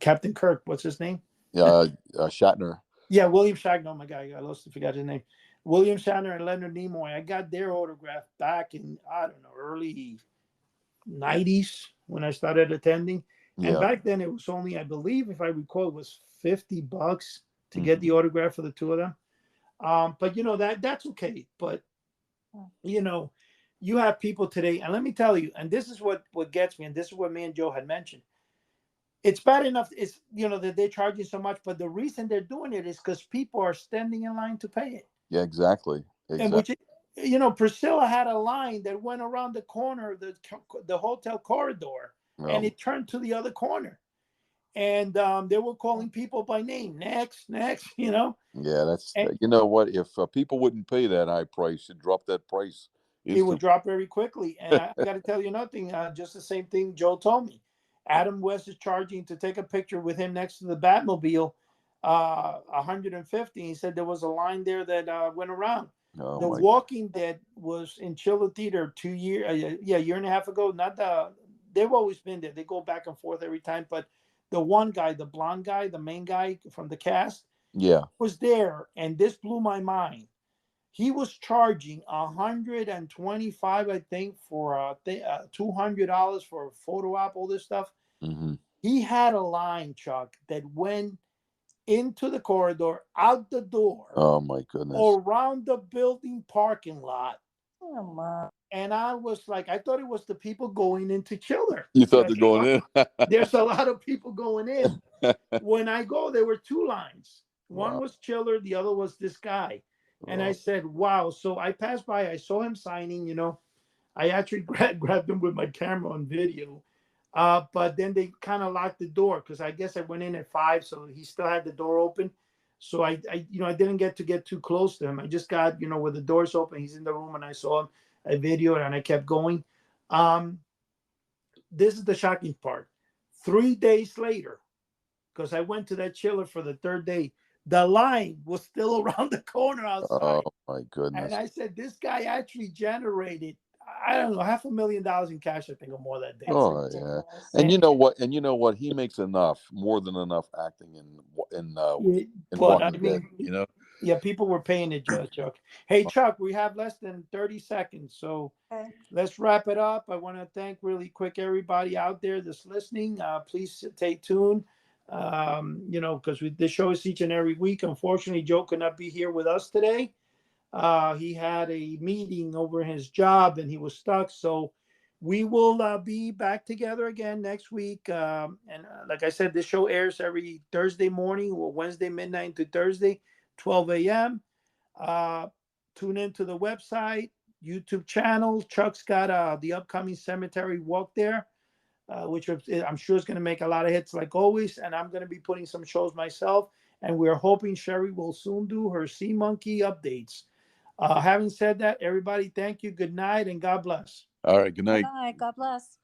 Captain Kirk. What's his name? Shatner. Yeah, William Shatner. Oh my God, I lost. I forgot his name. William Shatner and Leonard Nimoy. I got their autograph back in, I don't know, early 90s when I started attending. Yeah. And back then it was only, I believe, if I recall, it was $50 to get the autograph for the two of them. But you know, that's okay. But you know, you have people today, and let me tell you, and this is what gets me, and this is what me and Joe had mentioned. It's bad enough, it's, you know, that they're charging so much, but the reason they're doing it is because people are standing in line to pay it. Yeah, exactly. And which, you know, Priscilla had a line that went around the corner of the hotel corridor, and it turned to the other corner. And they were calling people by name, next, you know. Yeah, you know what? If people wouldn't pay that high price, you'd drop that price. It would drop very quickly. And I got to tell you nothing, just the same thing Joe told me. Adam West is charging to take a picture with him next to the Batmobile, $150. He said there was a line there that went around. Oh, the Walking Dead was in Chiller Theater a year and a half ago. They've always been there. They go back and forth every time. But the one guy, the blonde guy, the main guy from the cast, was there, and this blew my mind. He was charging $125, I think, for $200 for a photo op, all this stuff. Mm-hmm. He had a line, Chuck, that went into the corridor, out the door. Oh my goodness! Around the building parking lot. Oh my! And I was like, I thought it was the people going into Chiller. You thought they're going in? There's a lot of people going in. When I go, there were 2 lines. One was Chiller, the other was this guy. And I said, wow. So I passed by, I saw him signing, you know. I actually grabbed him with my camera on video. But then they kind of locked the door because I guess I went in at 5, so he still had the door open. So I didn't get too close to him. I just got, you know, with the doors open, he's in the room, and I saw him. I videoed and I kept going. This is the shocking part. 3 days later, because I went to that Chiller for the 3rd day, the line was still around the corner outside. Oh my goodness! And I said, this guy actually generated, I don't know, $500,000 in cash, I think, or more that day. Oh yeah. And you know what? He makes more than enough acting in Walking Dead, you know. Yeah, people were paying it, Chuck. Hey, Chuck, we have less than 30 seconds, so let's wrap it up. I want to thank really quick everybody out there that's listening. Please stay tuned. You know, because this show is each and every week. Unfortunately, Joe could not be here with us today. He had a meeting over his job and he was stuck. So we will be back together again next week. And like I said, this show airs every Thursday morning or Wednesday midnight to Thursday, 12 a.m. Tune into the website, YouTube channel. Chuck's got the upcoming cemetery walk there. Which I'm sure is going to make a lot of hits like always. And I'm going to be putting some shows myself. And we're hoping Cheri will soon do her Sea Monkey updates. Having said that, everybody, thank you. Good night and God bless. All right. Good night. Bye. God bless.